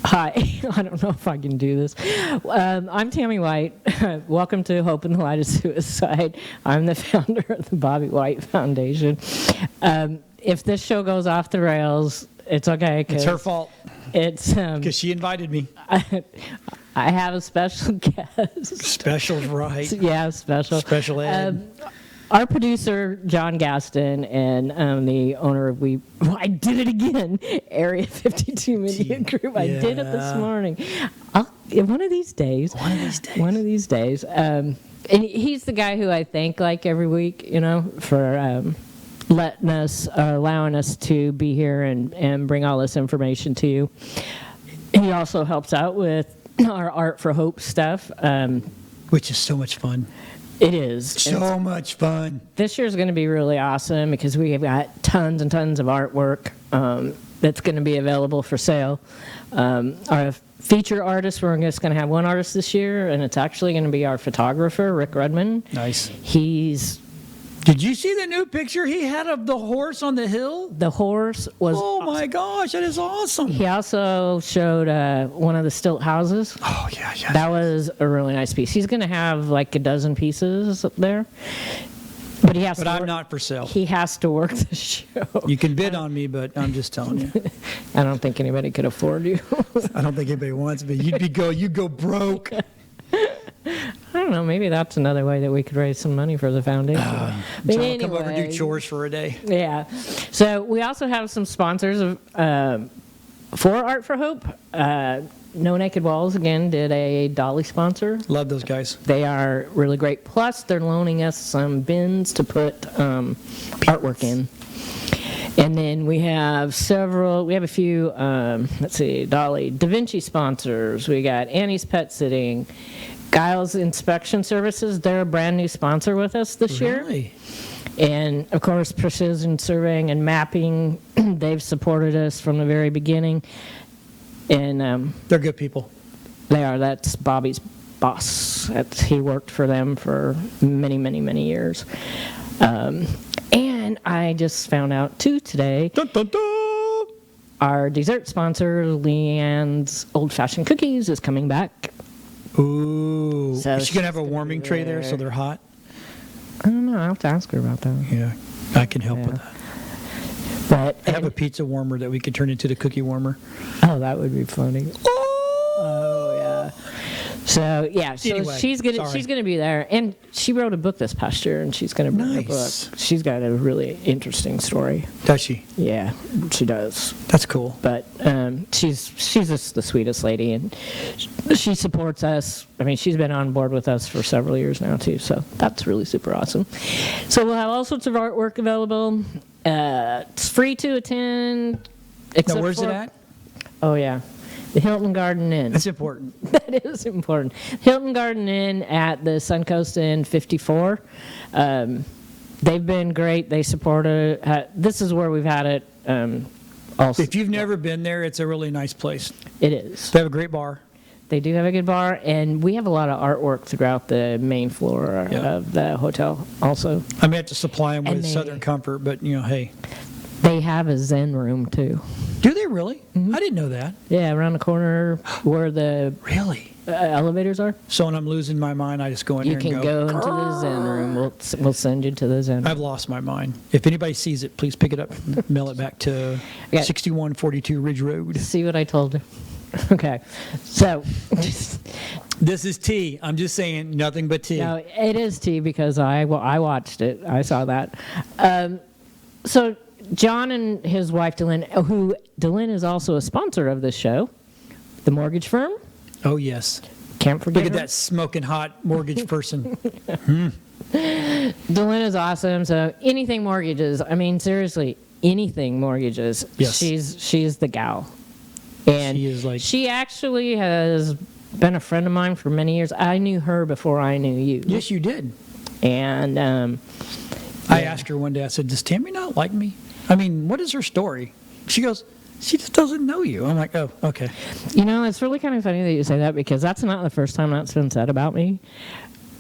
Hi, I don't know if I can do this. I'm Tammy White. Welcome to Hope in the Light of Suicide. I'm the founder of the Bobby White Foundation. If this show goes off the rails, it's okay. It's her fault. It's because she invited me. I have a special guest. Special, right? Yeah, special. Special ed. Our producer, John Gaston, and the owner of I did it again, Area 52 Media Group. I did it this morning. One of these days. And he's the guy who I thank like every week, for letting us, allowing us to be here and bring all this information to you. He also helps out with our Art for Hope stuff. Which is so much fun. It is. So much fun. This year's going to be really awesome because we have got tons and tons of artwork that's going to be available for sale. Our feature artist, we're just going to have one artist this year, and it's actually going to be our photographer, Rick Redmond. Nice. Did you see the new picture he had of the horse on the hill? The horse was... Oh, my gosh, that is awesome. He also showed one of the stilt houses. Oh, yeah. That was a really nice piece. He's going to have like a dozen pieces up there. But I'm not for sale. He has to work the show. You can bid on me, but I'm just telling you. I don't think anybody could afford you. I don't think anybody wants me. You'd go broke. I don't know. Maybe that's another way that we could raise some money for the foundation. But anyway, come over and do chores for a day. Yeah. So we also have some sponsors for Art for Hope. No Naked Walls, again, did a dolly sponsor. Love those guys. They are really great. Plus, they're loaning us some bins to put artwork in. And then we have a few, Dolly Da Vinci sponsors. We got Annie's Pet Sitting, Giles Inspection Services. They're a brand new sponsor with us this year. And, of course, Precision Surveying and Mapping, they've supported us from the very beginning. And they're good people. They are. That's Bobby's boss. He worked for them for many, many, many years. And I just found out, too, today, dun, dun, dun. Our dessert sponsor, Leanne's Old Fashioned Cookies, is coming back. Ooh. So is she going to have a warming tray there so they're hot? I don't know. I'll have to ask her about that. Yeah, I can help with that. But I have a pizza warmer that we could turn into the cookie warmer. Oh, that would be funny. Oh yeah. So yeah, anyway, she's gonna be there, and she wrote a book this past year, and she's gonna bring a book. She's got a really interesting story. Does she? Yeah, she does. That's cool. But she's just the sweetest lady, and she supports us. I mean, she's been on board with us for several years now too, so that's really super awesome. So we'll have all sorts of artwork available. It's free to attend. Now, where's it at? Oh yeah. The Hilton Garden Inn. That's important. That is important. Hilton Garden Inn at the Suncoast Inn 54. They've been great. They support it. This is where we've had it. Also, if you've never been there, it's a really nice place. It is. They have a great bar. They do have a good bar, and we have a lot of artwork throughout the main floor of the hotel also. I may have to supply them with Southern Comfort, but, hey. They have a Zen room, too. Do they really? Mm-hmm. I didn't know that. Yeah, around the corner where the elevators are. So when I'm losing my mind, I just go in there and go. You can go into the Zen room. We'll send you to the Zen room. I've lost my mind. If anybody sees it, please pick it up and mail it back to 6142 Ridge Road. See what I told you? Okay. So. This is tea. I'm just saying nothing but tea. No, it is tea because I watched it. I saw that. So John and his wife, DeLynn, who DeLynn is also a sponsor of this show, the mortgage firm. Oh, yes. Can't forget Look at that smoking hot mortgage person. DeLynn is awesome. So anything mortgages, I mean, seriously, anything mortgages. Yes. She's the gal. And she actually has been a friend of mine for many years. I knew her before I knew you. Yes, you did. And I asked her one day, I said, does Tammy not like me? I mean, what is her story? She goes, she just doesn't know you. I'm like, oh, okay. It's really kind of funny that you say that because that's not the first time that's been said about me.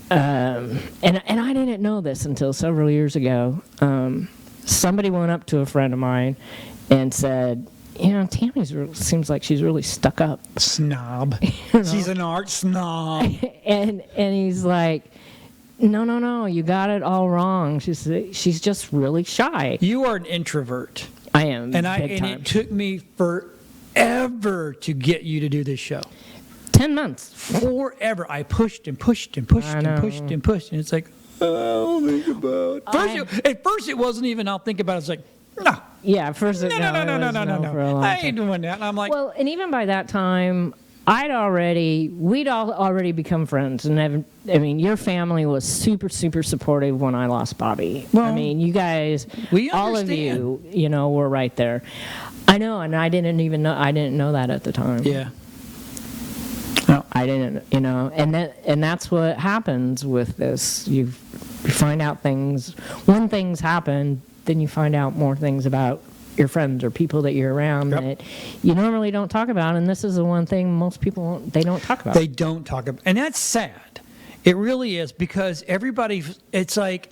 And I didn't know this until several years ago. Somebody went up to a friend of mine and said, Tammy seems like she's really stuck up. Snob. She's an art snob. and he's like, no, you got it all wrong. She's just really shy. You are an introvert. I am, and big time. It took me forever to get you to do this show. 10 months. Forever. I pushed and pushed and pushed and pushed and pushed, and it's like, I'll think about it. At first it wasn't even, I'll think about it. It's like, no. Yeah, at first no. I ain't doing that. And I'm like, well, and even by that time, we'd already become friends, and your family was super, super supportive when I lost Bobby. Well, you guys, all of you, were right there. I know, and I didn't know that at the time. Yeah. No. I didn't, and that's what happens with this. You find out things when things happen, then you find out more things about your friends or people that you're around that you normally don't talk about, and this is the one thing most people they don't talk about. They don't talk about, and that's sad. It really is, because everybody. It's like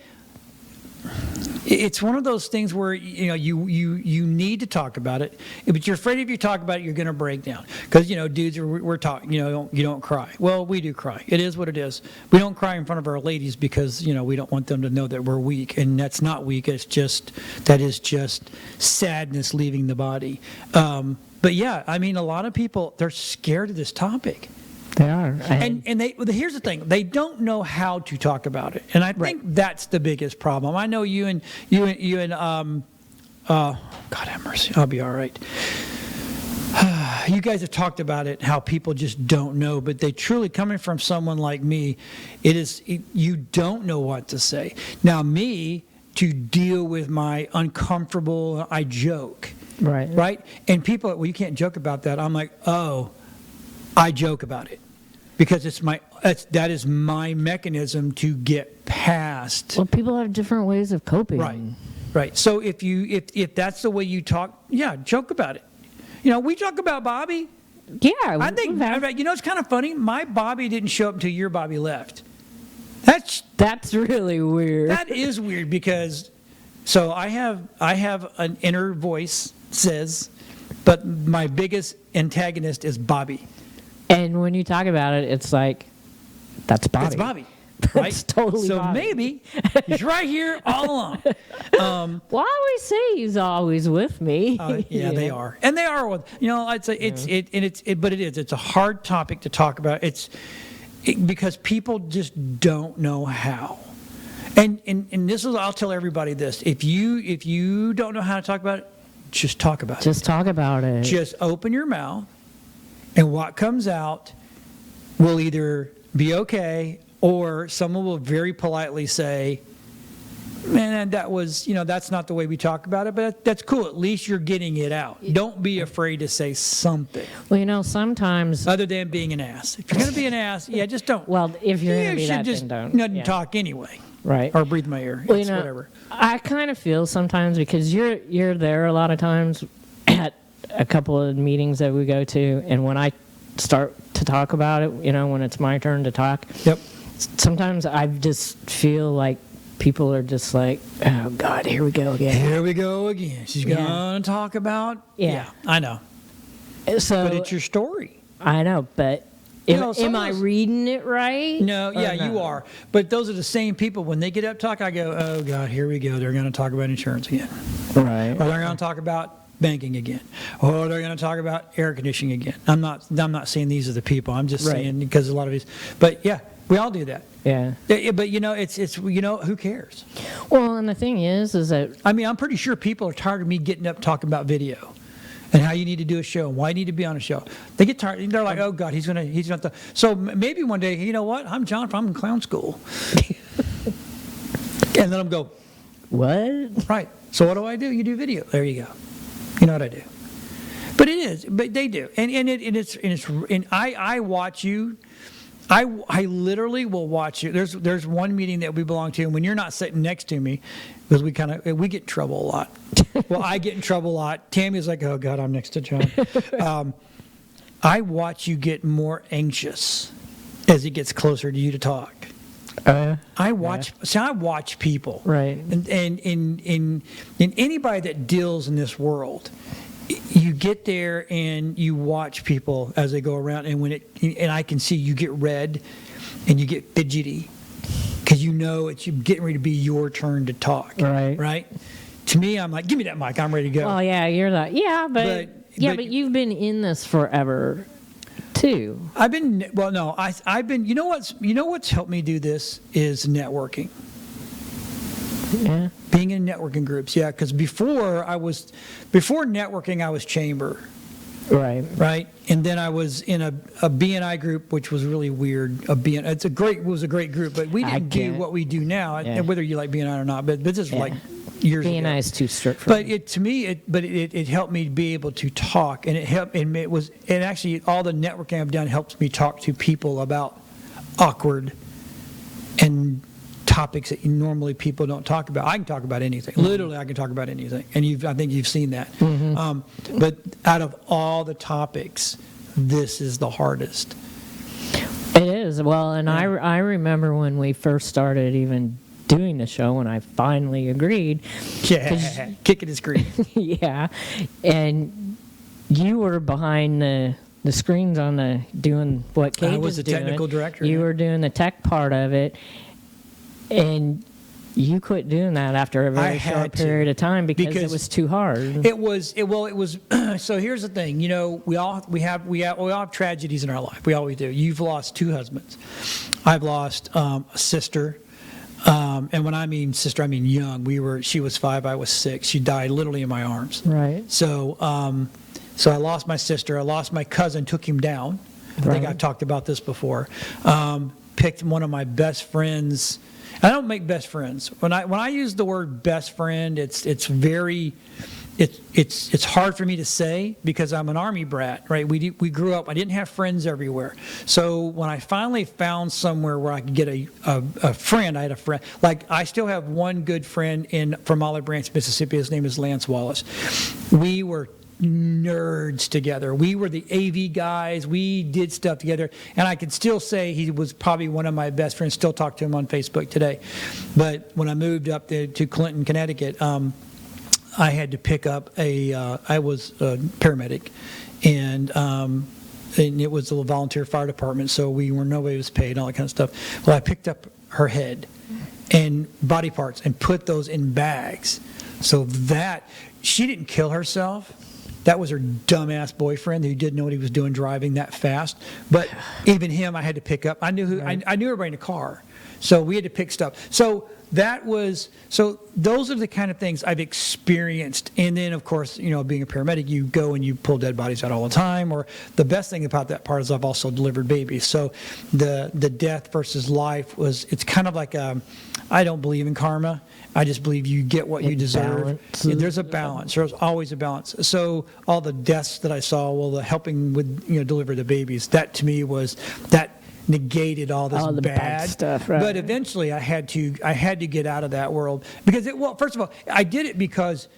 it's one of those things where you need to talk about it, but you're afraid if you talk about it, you're going to break down. Because dudes we're talking. You don't cry. Well, we do cry. It is what it is. We don't cry in front of our ladies because we don't want them to know that we're weak, and that's not weak. That is just sadness leaving the body. But yeah, a lot of people, they're scared of this topic. They are. And here's the thing. They don't know how to talk about it. And I think that's the biggest problem. I know you and God have mercy, I'll be all right. You guys have talked about it, how people just don't know, but they truly, coming from someone like me, you don't know what to say. Now, me, to deal with my uncomfortable, I joke. Right? And people, well, you can't joke about that. I'm like, oh, I joke about it because that is my mechanism to get past. Well, people have different ways of coping. Right. So if that's the way you talk, yeah, joke about it. We talk about Bobby. Yeah, I think it's kind of funny. My Bobby didn't show up until your Bobby left. That's really weird. That is weird because so I have an inner voice says, but my biggest antagonist is Bobby. And when you talk about it, it's like, that's Bobby. It's Bobby. Right? It's totally so Bobby. Maybe he's right here all along. Well, I always say he's always with me. Yeah, they are. And they are with, I'd say but it is. It's a hard topic to talk about. Because people just don't know how. And this is, I'll tell everybody this. If you don't know how to talk about it, just talk about it. Just talk about it. Just open your mouth, and what comes out will either be okay, or someone will very politely say, man, that was, that's not the way we talk about it, but that's cool. At least you're getting it out. Don't be afraid to say something. Well, sometimes... Other than being an ass. If you're going to be an ass, just don't. Well, if you're going to be that, just then don't. Talk anyway. Right. Or breathe my ear. Well, it's whatever. I kind of feel sometimes, because you're there a lot of times at a couple of meetings that we go to, and when I start to talk about it, when it's my turn to talk, sometimes I just feel like people are just like, oh, God, here we go again. Here we go again. She's going to talk about... Yeah, I know. So, but it's your story. I know, but am I reading it right? No, you are. But those are the same people. When they get up talk, I go, oh, God, here we go. They're going to talk about insurance again. Right. Or they're going to talk about banking again. Or they're going to talk about air conditioning again. I'm not saying these are the people. I'm just saying because a lot of these... But, yeah, we all do that. Yeah. But, it's who cares? Well, and the thing is that... I'm pretty sure people are tired of me getting up talking about video and how you need to do a show and why you need to be on a show. They get tired. They're like, oh, God, he's going to... So maybe one day, you know what? I'm John. I'm in clown school. And then I'm go, what? Right. So what do? You do video. There you go. You know what I do. But it is. But they do. And I watch you... I literally will watch you. There's one meeting that we belong to, and when you're not sitting next to me, because we get in trouble a lot. Well, I get in trouble a lot. Tammy's like, oh God, I'm next to John. I watch you get more anxious as it gets closer to you to talk. I watch people, right, and anybody that deals in this world. you get there and you watch people as they go around, and I can see you get red and you get fidgety because you know it's getting ready to be your turn to talk. Right. To me, I'm like, give me that mic. I'm ready to go. Well, yeah, you're not. Yeah, but you've been in this forever, too. I've been. Well, no, I've been. You know what's helped me do this is networking. Yeah. Being in networking groups, yeah. Because before networking, I was chamber. Right. And then I was in a BNI group, which was really weird. It was a great group, but we didn't do what we do now. Yeah. Whether you like BNI or not, but this is like years ago. BNI is too strict for me. But it helped me be able to talk, and actually all the networking I've done helps me talk to people about awkward and topics that normally people don't talk about. I can talk about anything. Mm-hmm. Literally, I can talk about anything, and I think you've seen that. Mm-hmm. But out of all the topics, this is the hardest. It is. Well, and I remember when we first started even doing the show, and I finally agreed. Yeah, kicking his screen. Yeah, and you were behind the screens on doing what Kate was doing. I was the technical director. You were doing the tech part of it. And you quit doing that after a very short period of time because it was too hard. It was. So here's the thing. We all have tragedies in our life. We always do. You've lost 2 husbands. I've lost a sister. And when I mean sister, I mean young. She was 5, I was 6. She died literally in my arms. Right. So I lost my sister. I lost my cousin. Took him down. I think I've talked about this before. Picked one of my best friends. I don't make best friends. When I use the word best friend, it's hard for me to say because I'm an Army brat, right? We grew up. I didn't have friends everywhere. So when I finally found somewhere where I could get a friend, I had a friend. Like I still have one good friend from Olive Branch, Mississippi. His name is Lance Wallace. We were nerds together. We were the AV guys. We did stuff together. And I can still say he was probably one of my best friends. Still talk to him on Facebook today. But when I moved up to Clinton, Connecticut, I had to pick up I was a paramedic. And it was a volunteer fire department, so nobody was paid, all that kind of stuff. Well, I picked up her head and body parts and put those in bags. So that she didn't kill herself. That was her dumbass boyfriend who didn't know what he was doing driving that fast. But even him, I had to pick up. I knew everybody in the car, so we had to pick stuff. So those are the kind of things I've experienced. And then, of course, being a paramedic, you go and you pull dead bodies out all the time. Or the best thing about that part is I've also delivered babies. So the death versus life it's kind of like I don't believe in karma. I just believe you get what you deserve. There's a balance. There's always a balance. So all the deaths that I saw, the helping with deliver the babies, that to me was that negated all this bad stuff. Right. But eventually, I had to get out of that world because first of all, I did it because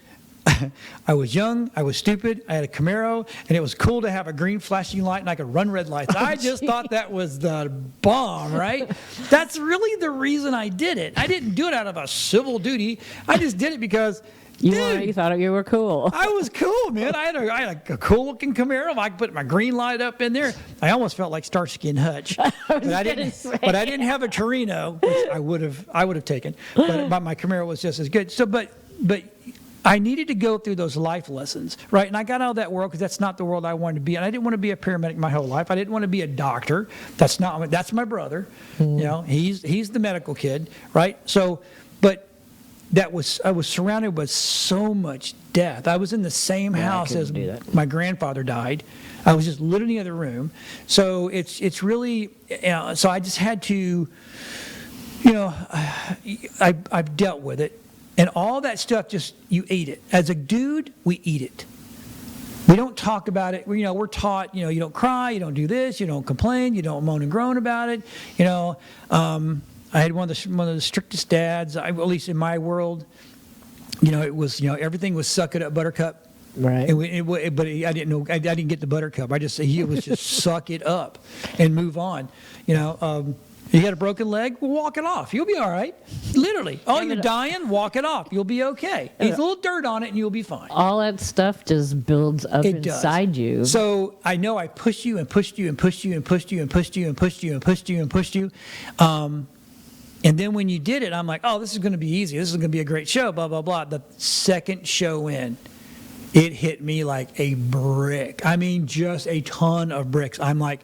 I was young, I was stupid, I had a Camaro, and it was cool to have a green flashing light and I could run red lights. I just thought that was the bomb, right? That's really the reason I did it. I didn't do it out of a civil duty. I just did it because you thought you were cool. I was cool, man. I had a cool-looking Camaro. I could put my green light up in there. I almost felt like Starsky and Hutch. But I didn't have a Torino, which I would have taken. But my Camaro was just as good. So, but I needed to go through those life lessons, right? And I got out of that world because that's not the world I wanted to be. And I didn't want to be a paramedic my whole life. I didn't want to be a doctor. That's my brother. He's the medical kid, right? So, but I was surrounded with so much death. I was in the same house as my grandfather died. I was just literally in the other room. So it's really, so I just had to, I've dealt with it. And all that stuff, you eat it. As a dude, we eat it. We don't talk about it. We're taught, you don't cry, you don't do this, you don't complain, you don't moan and groan about it. I had one of the strictest dads, at least in my world. It was, everything was suck it up, buttercup. Right. But I didn't know. I didn't get the buttercup. He was just suck it up and move on. You got a broken leg? Well, walk it off. You'll be all right. Literally. Oh, you're dying? Walk it off. You'll be okay. There's a little dirt on it, and you'll be fine. All that stuff just builds up inside you. So I know I pushed you and pushed you and pushed you and pushed you and pushed you and pushed you and pushed you and pushed you. And then when you did it, I'm like, oh, this is going to be easy. This is going to be a great show, blah, blah, blah. The second show in, it hit me like a brick. I mean, just a ton of bricks. I'm like,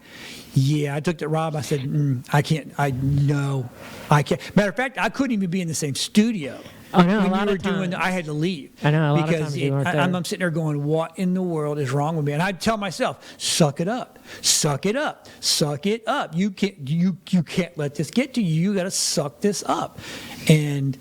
yeah, I looked at Rob. I said, I can't. I can't. Matter of fact, I couldn't even be in the same studio. Oh, no, when a lot you were of times. doing, I had to leave. I know, a lot because of times you weren't there. I'm sitting there going, what in the world is wrong with me? And I'd tell myself, suck it up, suck it up, suck it up. You can't let this get to you. You got to suck this up. And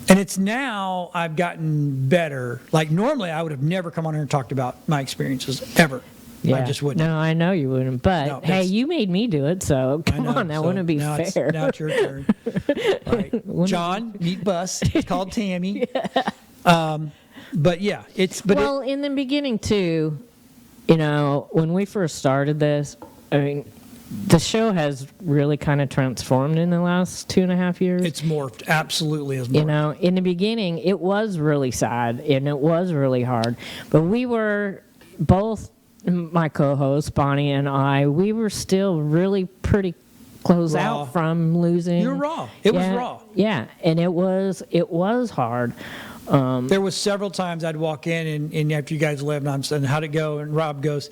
it's now I've gotten better. Like normally I would have never come on here and talked about my experiences ever. Yeah. I just wouldn't. No, I know you wouldn't. But No, hey, you made me do it, so come on, that wouldn't be fair. Now it's your turn. All right. John, meet Bus. It's called Tammy. But yeah, well, in the beginning too, when we first started this, I mean, the show has really kind of transformed in the last 2.5 years. It's morphed. Absolutely has morphed. In the beginning, it was really sad and it was really hard. But we were both, my co-host, Bonnie and I, we were still really pretty close Raw. out from losing. You're raw. It was raw. Yeah, and it was hard. There was several times I'd walk in and after you guys left, and I'm saying, how'd it go? And Rob goes,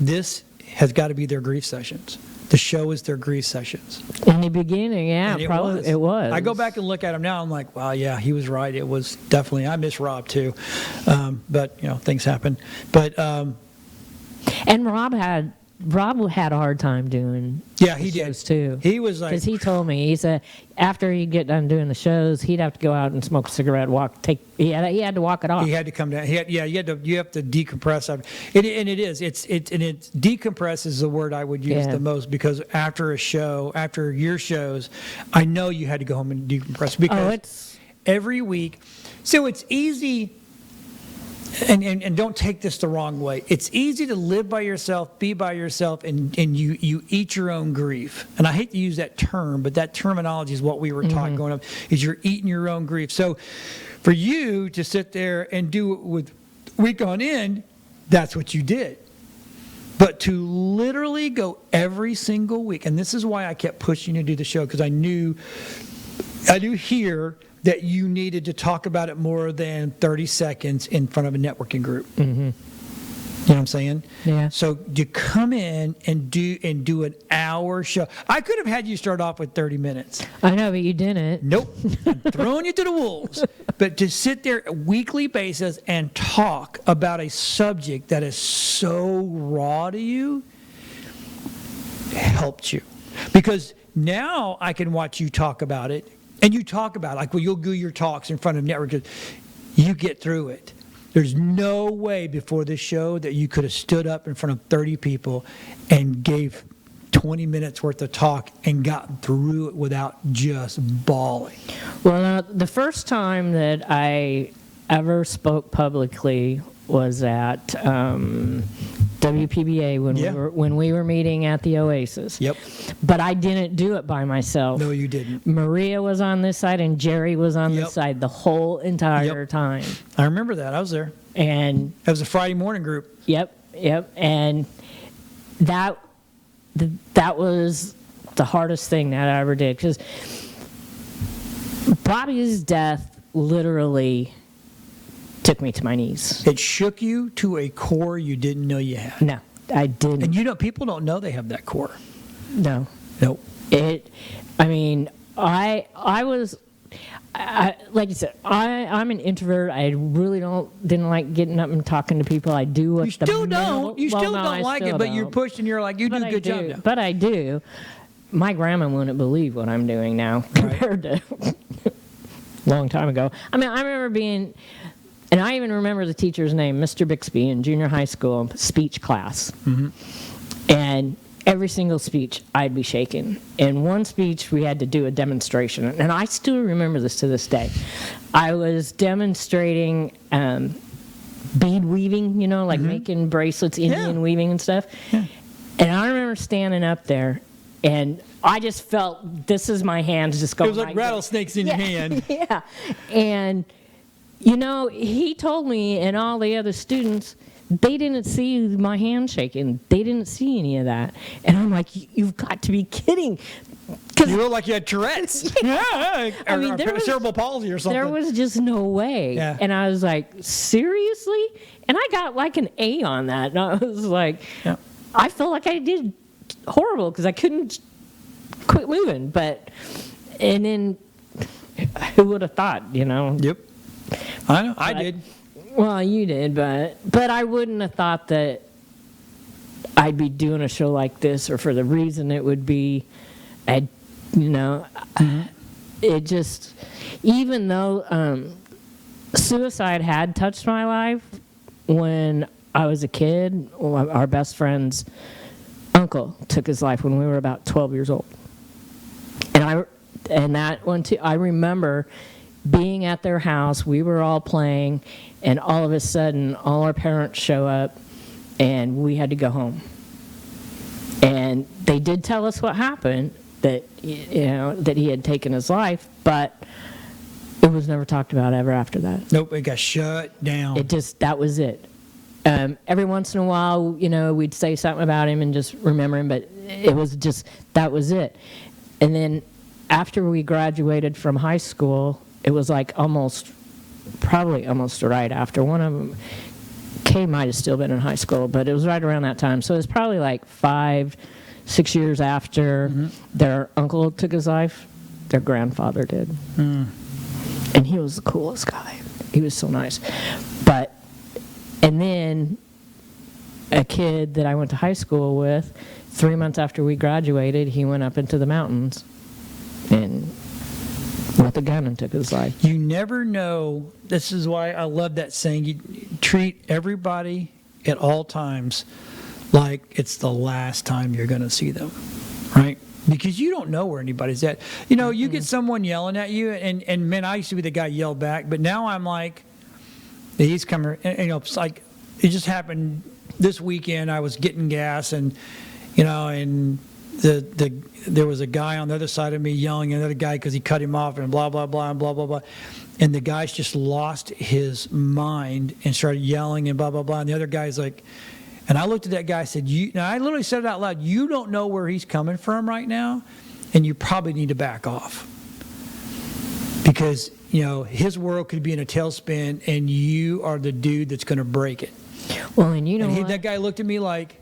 this has got to be their grief sessions. The show is their grief sessions. In the beginning, yeah, probably it was. I go back and look at him now. I'm like, wow, yeah, he was right. It was definitely. I miss Rob too, but things happen. But and Rob had a hard time doing he shows did too. He was like, because he told me, he said after he'd get done doing the shows, he'd have to go out and smoke a cigarette, he had to walk it off. He had to come down. You have to decompress. It's decompress is the word I would use the most, because after your shows, I know you had to go home and decompress because every week. So it's easy. And don't take this the wrong way. It's easy to live by yourself, be by yourself, and you eat your own grief. And I hate to use that term, but that terminology is what we were taught growing up, is you're eating your own grief. So for you to sit there and do it with week on end, that's what you did. But to literally go every single week, and this is why I kept pushing you to do the show, because I knew here that you needed to talk about it more than 30 seconds in front of a networking group. Mm-hmm. You know what I'm saying? Yeah. So you come in and do an hour show. I could have had you start off with 30 minutes. I know, but you didn't. Nope. I'm throwing you to the wolves. But to sit there a weekly basis and talk about a subject that is so raw to you helped you. Because now I can watch you talk about it. And you talk about it, like, you'll do your talks in front of network. You get through it. There's no way before this show that you could have stood up in front of 30 people and gave 20 minutes worth of talk and got through it without just bawling. Well, the first time that I ever spoke publicly was at WPBA when we were meeting at the Oasis. Yep. But I didn't do it by myself. No, you didn't. Maria was on this side and Jerry was on this side the whole entire time. I remember that. I was there. And that was a Friday morning group. Yep. And that was the hardest thing that I ever did, because Bobby's death literally took me to my knees. It shook you to a core you didn't know you had. No, I didn't. And people don't know they have that core. No. Nope. Like you said, I'm an introvert. I really didn't like getting up and talking to people. I do what you still don't. You still don't like it, but you're pushed and you're like, you do a good job now. But I do. My grandma wouldn't believe what I'm doing now compared to a long time ago. I mean, I remember being, and I even remember the teacher's name, Mr. Bixby, in junior high school speech class. Mm-hmm. And every single speech, I'd be shaking. In one speech, we had to do a demonstration, and I still remember this to this day. I was demonstrating bead weaving, like making bracelets, Indian weaving and stuff. Yeah. And I remember standing up there, And I just felt, this is my hands just going. It was like rattlesnakes in your hand. Yeah. And, you know, he told me and all the other students, they didn't see my hand shaking. They didn't see any of that. And I'm like, you've got to be kidding. You look like you had Tourette's. Yeah. I mean, cerebral palsy or something. There was just no way. Yeah. And I was like, seriously? And I got like an A on that. And I was like, yeah. I felt like I did horrible because I couldn't quit moving. And then who would have thought, you know? Yep. I know. I did. Well, you did, but I wouldn't have thought that I'd be doing a show like this, or for the reason it would be, you know, it just, even though suicide had touched my life when I was a kid, our best friend's uncle took his life when we were about 12 years old. And that one too, I remember being at their house, we were all playing, and all of a sudden, all our parents show up, and we had to go home. And they did tell us what happened, that, you know, that he had taken his life, but it was never talked about ever after that. Nope, it got shut down. That was it. Every once in a while, you know, we'd say something about him and just remember him, but it was just, that was it. And then after we graduated from high school, it was like probably almost right after. One of them, Kay might have still been in high school, but it was right around that time. So it was probably like 5-6 years after their uncle took his life, their grandfather did. And he was the coolest guy. He was so nice. And then a kid that I went to high school with, 3 months after we graduated, he went up into the mountains and with a gun and took his life. You never know. This is why I love that saying. You treat everybody at all times like it's the last time you're going to see them, right? Because you don't know where anybody's at. You know, you get someone yelling at you, and man, I used to be the guy yelled back, but now I'm like, he's coming. And, you know, it's like it just happened this weekend. I was getting gas, and you know, and there was a guy on the other side of me yelling at another guy because he cut him off and blah, blah, blah, and blah, blah, blah. And the guy's just lost his mind and started yelling and blah, blah, blah. And the other guy's like, and I looked at that guy and said, now I literally said it out loud, you don't know where he's coming from right now, and you probably need to back off. Because, you know, his world could be in a tailspin, and you are the dude that's going to break it. Well, and you know what? That guy looked at me like,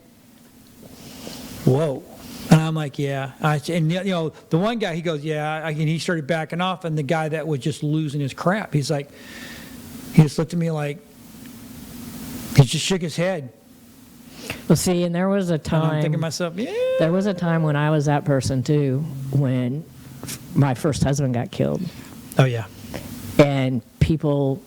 whoa. And I'm like, yeah. And, you know, the one guy, he goes, yeah. And he started backing off. And the guy that was just losing his crap, he's like, he just looked at me like, he just shook his head. Well, see, and there was a time. And I'm thinking to myself, yeah. There was a time when I was that person, too, when my first husband got killed. Oh, yeah. And people,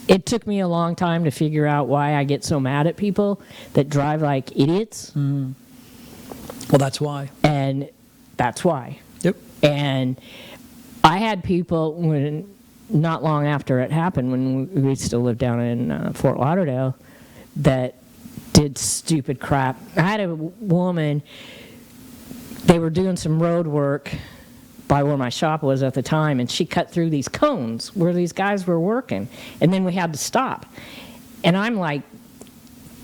it took me a long time to figure out why I get so mad at people that drive like idiots. Mm. Well, that's why. And that's why. Yep. And I had people, not long after it happened, when we still lived down in Fort Lauderdale, that did stupid crap. I had a woman, they were doing some road work by where my shop was at the time, and she cut through these cones where these guys were working, and then we had to stop. And I'm like,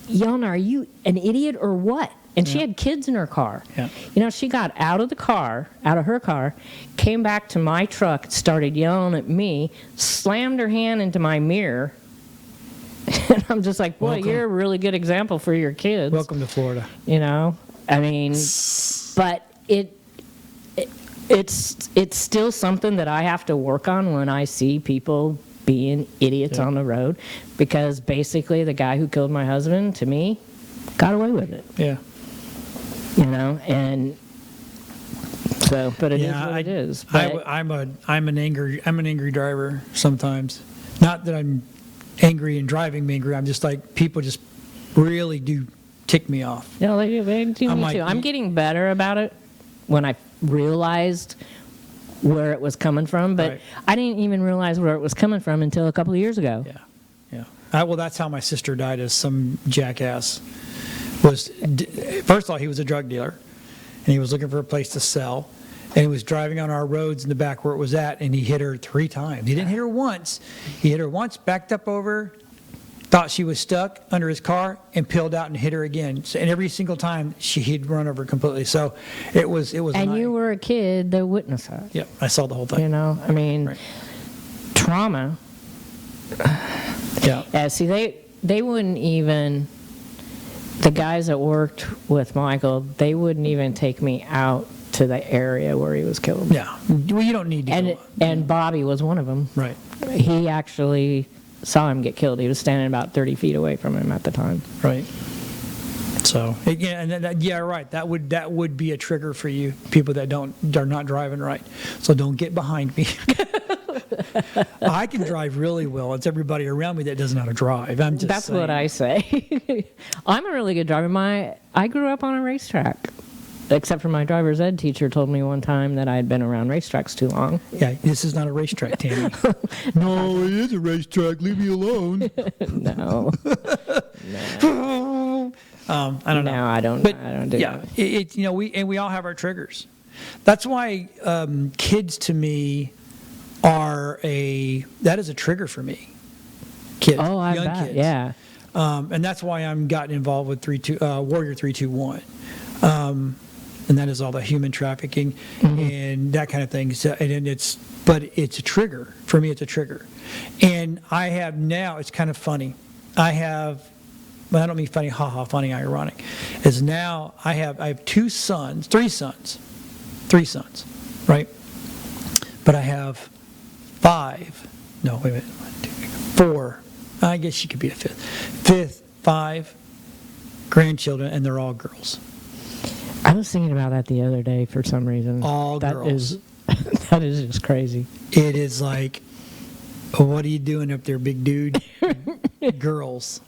Yelena, are you an idiot or what? And she had kids in her car. Yeah. You know, she got out of her car, came back to my truck, started yelling at me, slammed her hand into my mirror. And I'm just like, boy, you're a really good example for your kids. Welcome to Florida. You know, I mean, but it's still something that I have to work on when I see people being idiots on the road, because basically the guy who killed my husband, to me, got away with it. Yeah. You know, and so, but it is what it is. But I'm an angry driver sometimes. Not that I'm angry and driving me angry. I'm just like, people just really do tick me off. Yeah, they do me like, too. I'm getting better about it when I realized where it was coming from, but I didn't even realize where it was coming from until a couple of years ago. Yeah. Well, that's how my sister died, as some jackass was. First of all, he was a drug dealer, and he was looking for a place to sell. And he was driving on our roads in the back where it was at, and he hit her 3 times. He didn't hit her once. He hit her once, backed up over, thought she was stuck under his car, and peeled out and hit her again. So, and every single time, he'd run over completely. So it was. And you were a kid that witnessed that. Yep, I saw the whole thing. You know, I mean, Right. Trauma. Yeah. Yeah, see, they wouldn't even, the guys that worked with Michael, they wouldn't even take me out to the area where he was killed. Yeah. Well, you don't need to go. And Bobby was one of them. Right. He actually saw him get killed. He was standing about 30 feet away from him at the time. Right. So yeah, right. That would be a trigger for you, people that are not driving right. So don't get behind me. I can drive really well. It's everybody around me that doesn't know how to drive. That's saying. What I say. I'm a really good driver. I grew up on a racetrack. Except for my driver's ed teacher told me one time that I had been around racetracks too long. Yeah, this is not a racetrack, Tammy. No, it is a racetrack. Leave me alone. No. I don't know. No, I don't. But I don't do that. We all have our triggers. That's why kids to me that is a trigger for me. Kids, I young bet. kids. Yeah. And that's why I'm gotten involved with Warrior 321. And that is all the human trafficking and that kind of thing. So, but it's a trigger. For me, it's a trigger. And I have now, it's kind of funny. I don't mean funny, funny, ironic. Is now I have 3 sons, right? But I have 4. I guess she could be a fifth, 5 grandchildren, and they're all girls. I was thinking about that the other day for some reason. All girls. That is just crazy. It is like, what are you doing up there, big dude? Girls,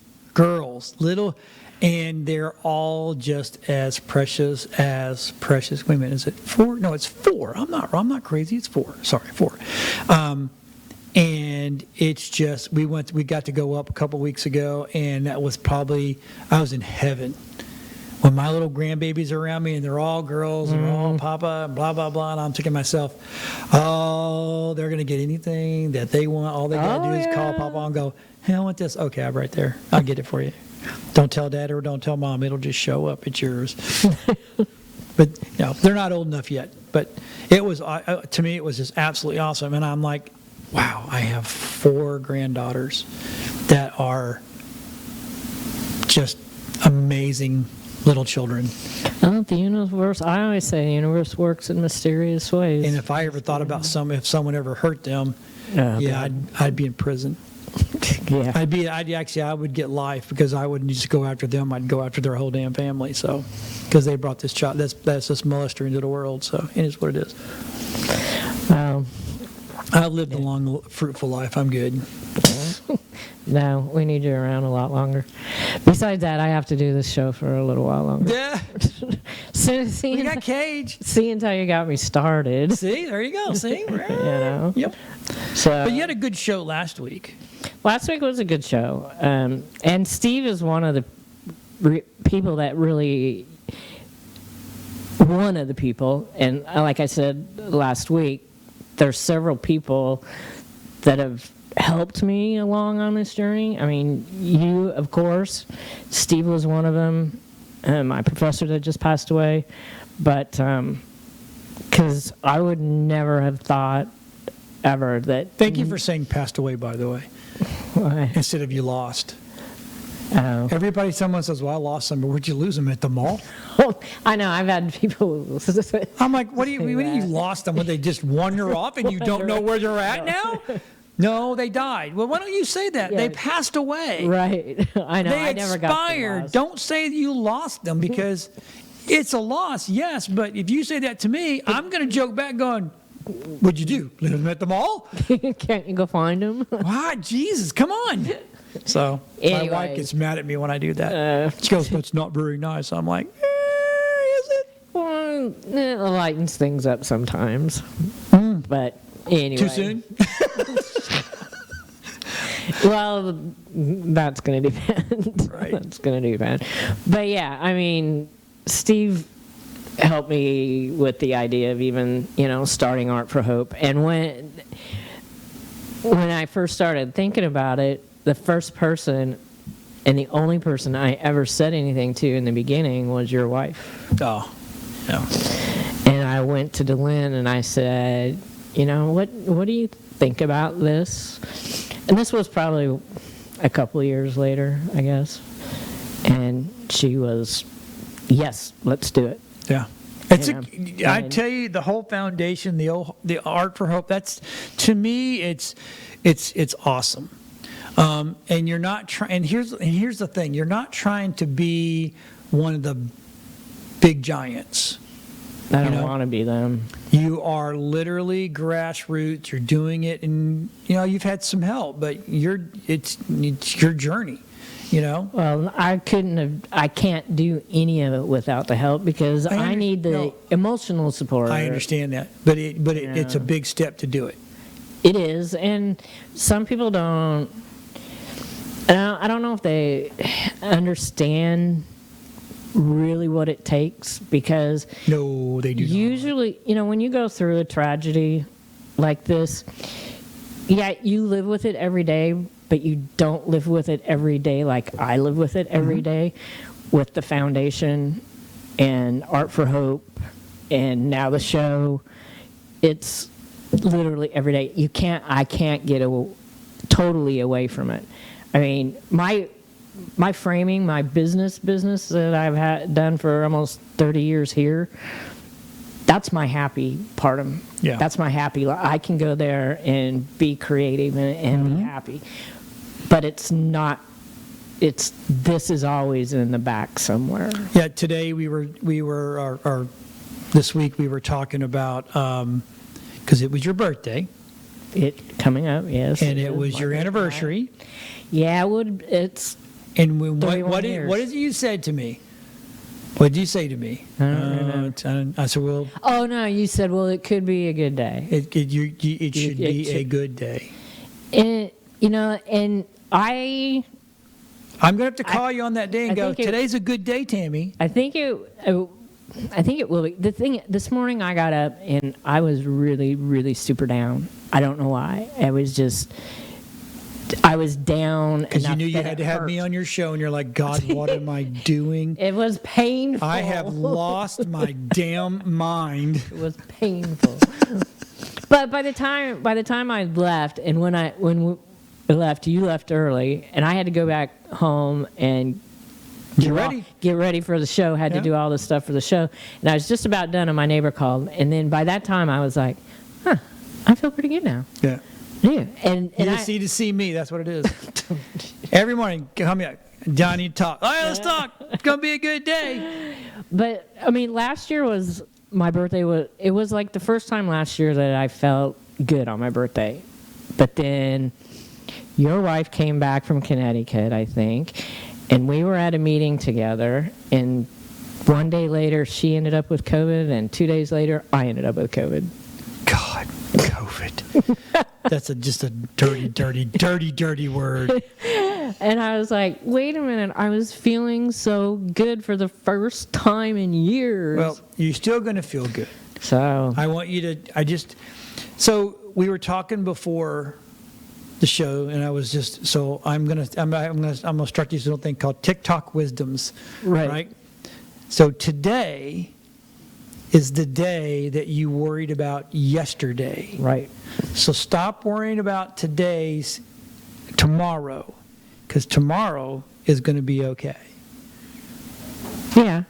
little, and they're all just as precious. Wait a minute, is it 4? No, it's 4. I'm not crazy. It's 4. Sorry, 4. And it's just we got to go up a couple weeks ago, and that was probably I was in heaven. When my little grandbabies are around me and they're all girls and they're all papa and blah, blah, blah, and I'm thinking to myself, oh, they're going to get anything that they want. All they got to do is call papa and go, hey, I want this. Okay, I'm right there. I'll get it for you. Don't tell dad or don't tell mom. It'll just show up. It's yours. But, they're not old enough yet. But it was, to me, it was just absolutely awesome. And I'm like, wow, I have 4 granddaughters that are just amazing little children. Oh, the universe. I always say the universe works in mysterious ways. And if I ever thought about if someone ever hurt them, I'd be in prison. Yeah. I would get life because I wouldn't just go after them. I'd go after their whole damn family. So, because they brought this child, that's this molester into the world. So it is what it is. I've lived a long, fruitful life. I'm good. No, we need you around a lot longer. Besides that, I have to do this show for a little while longer. Yeah. We got Cage. Seeing how you got me started. See, there you go. See? Yep. But you had a good show last week. Last week was a good show. And Steve is one of the people that really... One of the people, and like I said last week, there's several people that have helped me along on this journey. I mean, you, of course. Steve was one of them. My professor that just passed away. But because I would never have thought ever that... Thank you for saying passed away, by the way. Why? Instead of you lost. Oh. Someone says, well, I lost them, but where'd you lose them? At the mall? I know, I've had people... I'm like, what do you lost them? When they just wander off and you don't know where they're at now? No, they died. Well, why don't you say that? Yeah. They passed away. Right. I know, I never got expired. Don't say you lost them because it's a loss, yes, but if you say that to me, I'm going to joke back going, what'd you do? Leave them at the mall? Can't you go find them? What? Jesus, come on. So my wife gets mad at me when I do that. She goes, that's not very nice. I'm like, is it? Well, it lightens things up sometimes. But anyway. Too soon? Well, that's going to depend. Right. That's going to depend. But yeah, I mean, Steve helped me with the idea of even, starting Art for Hope. And when I first started thinking about it, the first person and the only person I ever said anything to in the beginning was your wife. Oh, yeah. And I went to DeLynn and I said, what do you think about this? And this was probably a couple of years later, I guess. And she was, yes, let's do it. Yeah. I tell you, the whole foundation, the Art for Hope, that's, to me, it's awesome. And you're not trying. And here's the thing: you're not trying to be one of the big giants. I don't want to be them. You are literally grassroots. You're doing it, and you've had some help, but it's your journey. Well, I can't do any of it without the help because I need the emotional support. I understand that, but it's a big step to do it. It is, and some people don't. I don't know if they understand really what it takes because no, they do usually, when you go through a tragedy like this, you live with it every day, but you don't live with it every day like I live with it every day with the foundation and Art for Hope and now the show. It's literally every day. I can't get totally away from it. I mean, my framing, my business that I've done for almost 30 years here, that's my happy part of it. Yeah. That's my happy. I can go there and be creative and be happy. But it's not, this is always in the back somewhere. Yeah, today or this week we were talking about, because it was your birthday. It coming up, yes. And it was your anniversary. Yeah, it's. And what did you said to me? What did you say to me? I don't remember. I said, well. Oh no, you said, well, it could be a good day. It should be a good day. And and I'm gonna have to call you on that day and go, today's a good day, Tammy. I think it will be. The thing, this morning I got up and I was really, really super down. I don't know why. I was down. Because you knew you had to have me on your show, and you're like, God, what am I doing? It was painful. I have lost my damn mind. It was painful. But by the time I left, and when we left, you left early, and I had to go back home and get ready for the show. Had to do all this stuff for the show, and I was just about done, and my neighbor called, and then by that time I was like, I feel pretty good now. Yeah. Yeah, and you just need to see me. That's what it is. Every morning, come here, Johnny, talk. All right, let's talk. It's gonna be a good day. But I mean, last year was my birthday. It was like the first time last year that I felt good on my birthday. But then your wife came back from Connecticut, I think, and we were at a meeting together. And one day later, she ended up with COVID, and 2 days later, I ended up with COVID. God, COVID. That's just a dirty word. And I was like, wait a minute, I was feeling so good for the first time in years. Well, you're still going to feel good. So I want you to, so we were talking before the show, and I was just, so I'm going to start these little thing called TikTok Wisdoms. Right? So today is the day that you worried about yesterday. Right. So stop worrying about tomorrow, because tomorrow is going to be okay. Yeah.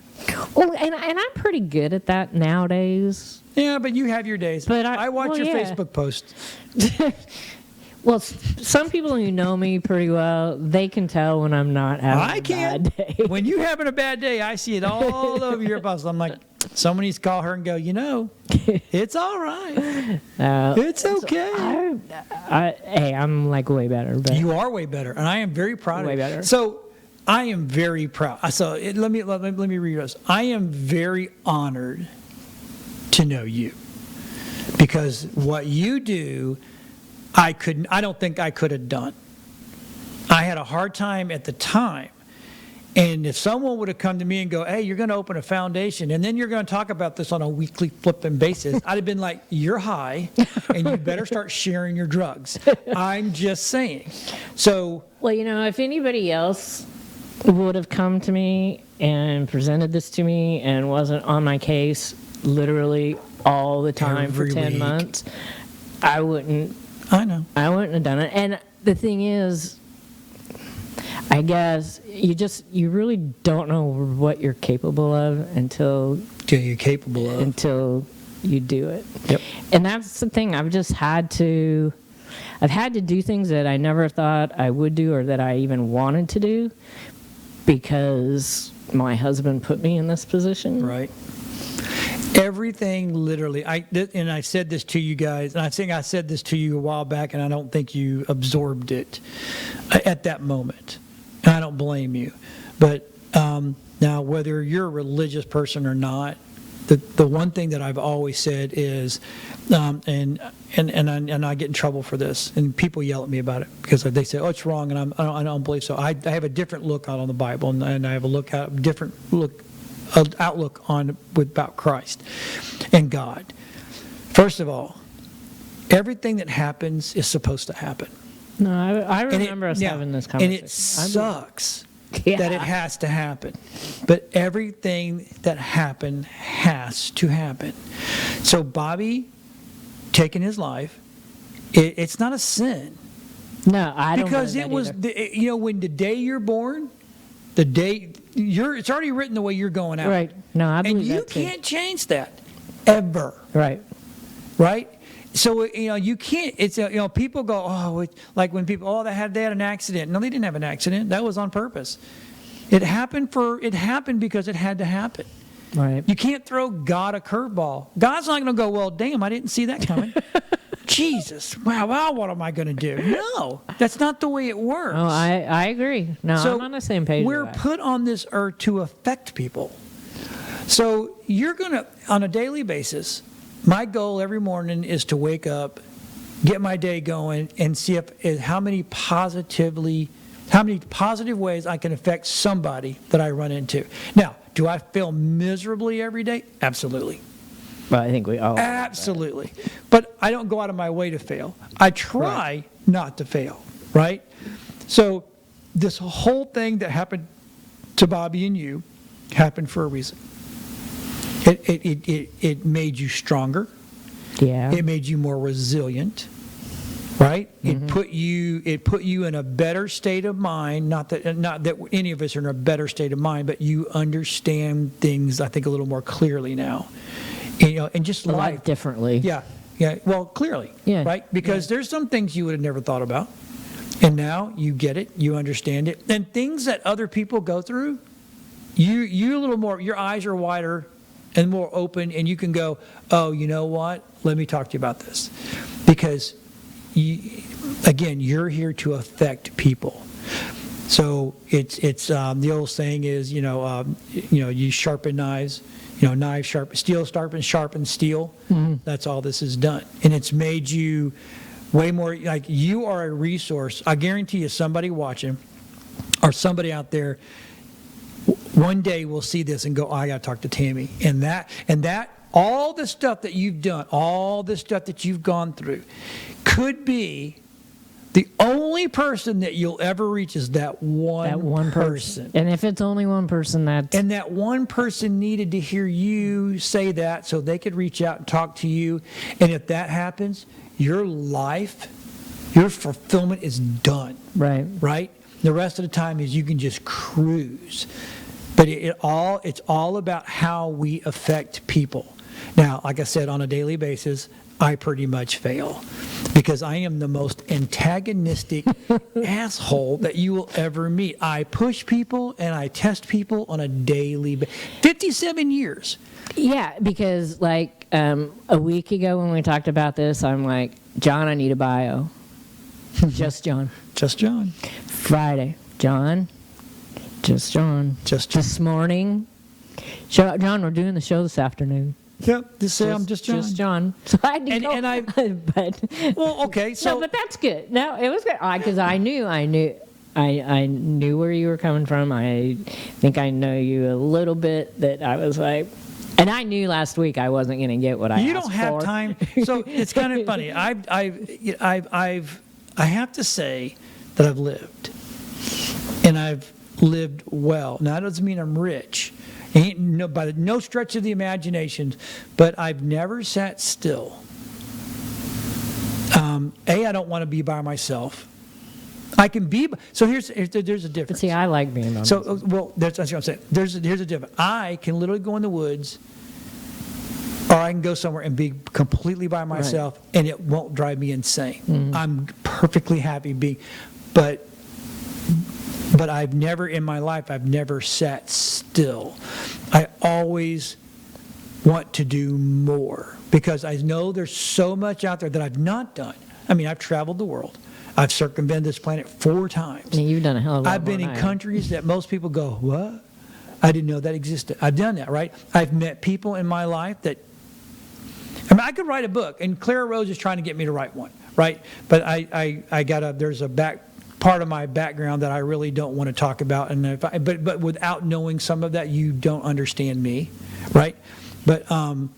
Well, and I'm pretty good at that nowadays. Yeah, but you have your days. But I watch your Facebook posts. Well, some people who know me pretty well, they can tell when I'm not having a bad day. When you're having a bad day, I see it all over your posts. I'm like, someone needs to call her and go, it's all right. It's okay. Hey, I'm like way better. But you are way better, and I am very proud of you. Way better. So I am very proud. So let me read this. I am very honored to know you, because what you do, I don't think I could have done. I had a hard time at the time, And if someone would have come to me and go, hey, you're going to open a foundation, and then you're going to talk about this on a weekly flipping basis, I'd have been like, you're high, and you better start sharing your drugs. I'm just saying. So, well, if anybody else would have come to me and presented this to me and wasn't on my case literally all the time for 10 months, I wouldn't have done it. And the thing is, I guess you really don't know what you're capable of until you do it. Yep. And that's the thing. I've had to do things that I never thought I would do or that I even wanted to do because my husband put me in this position. Right. Everything literally, and I said this to you guys, and I think I said this to you a while back, and I don't think you absorbed it at that moment. I don't blame you. But now, whether you're a religious person or not, the one thing that I've always said is, and I get in trouble for this, and people yell at me about it because they say, "Oh, it's wrong," and I don't believe so. I have a different look on the Bible, and I have a different outlook on about Christ and God. First of all, everything that happens is supposed to happen. No, I remember us having this conversation. And it sucks that it has to happen. But everything that happened has to happen. So Bobby taking his life, it's not a sin. No, I don't because it was, when the day you're born, it's already written the way you're going out. Right. No, I believe that. And you that too. can't change that ever. Right. Right? So, you can't, it's, people go, oh, like when people, they had an accident. No, they didn't have an accident. That was on purpose. It happened because it had to happen. Right. You can't throw God a curveball. God's not going to go, well, damn, I didn't see that coming. Jesus, wow, what am I going to do? No, that's not the way it works. Oh, I agree. No, so I'm on the same page. We're put on this earth to affect people. So you're going to, on a daily basis, my goal every morning is to wake up, get my day going, and see how many positive ways I can affect somebody that I run into. Now, do I fail miserably every day? Absolutely. Well, I think we all absolutely. But I don't go out of my way to fail. I try not to fail, right? So this whole thing that happened to Bobby and you happened for a reason. It made you stronger. Yeah. It made you more resilient, right? Mm-hmm. It put you in a better state of mind. Not that any of us are in a better state of mind, but you understand things, I think, a little more clearly now. And just life differently. Yeah. Well, clearly, right? Because there's some things you would have never thought about, and now you get it, you understand it, and things that other people go through, you a little more. Your eyes are wider and more open, and you can go, oh, you know what? Let me talk to you about this, because you're here to affect people. So it's the old saying is, you sharpen knives. Knives sharpen steel, sharpen steel. Mm-hmm. That's all this has done. And it's made you way more, like you are a resource. I guarantee you somebody watching or somebody out there one day will see this and go, oh, I got to talk to Tammy. And that, all the stuff that you've done, all the stuff that you've gone through could be the only person that you'll ever reach is that one person. And if it's only one person, and that one person needed to hear you say that so they could reach out and talk to you. And if that happens, your life, your fulfillment is done. Right? The rest of the time is you can just cruise. But it's all about how we affect people. Now, like I said, on a daily basis, I pretty much fail because I am the most antagonistic asshole that you will ever meet. I push people and I test people on a daily basis. 57 years. Yeah, because like a week ago when we talked about this, I'm like, John, I need a bio. Just John. Just John. Friday, John. Just John. Just John. This morning, John, we're doing the show this afternoon. Yep, I'm just John. Just John. So I had to go. Well, okay. So, no, but that's good. No, it was good because I knew. I knew where you were coming from. I think I know you a little bit. That I was like, and I knew last week I wasn't going to get what I asked for. You don't have time. So it's kind of funny. I have to say that I've lived, and I've lived well. Now that doesn't mean I'm rich, by no stretch of the imagination, but I've never sat still. I don't want to be by myself. I can be. So there's a difference. But see, I like being by myself. So well, that's what I'm saying. Here's a difference. I can literally go in the woods, or I can go somewhere and be completely by myself, and it won't drive me insane. Mm-hmm. I'm perfectly happy being, but I've never in my life, I've never sat still. I always want to do more because I know there's so much out there that I've not done. I mean, I've traveled the world. I've circumvented this planet 4 times. And you've done a hell of a lot. I've been in countries that most people go, what? I didn't know that existed. I've done that, right? I've met people in my life that, I mean, I could write a book, and Clara Rose is trying to get me to write one, right? But there's a part of my background that I really don't want to talk about, and but without knowing some of that, you don't understand me, right? But I've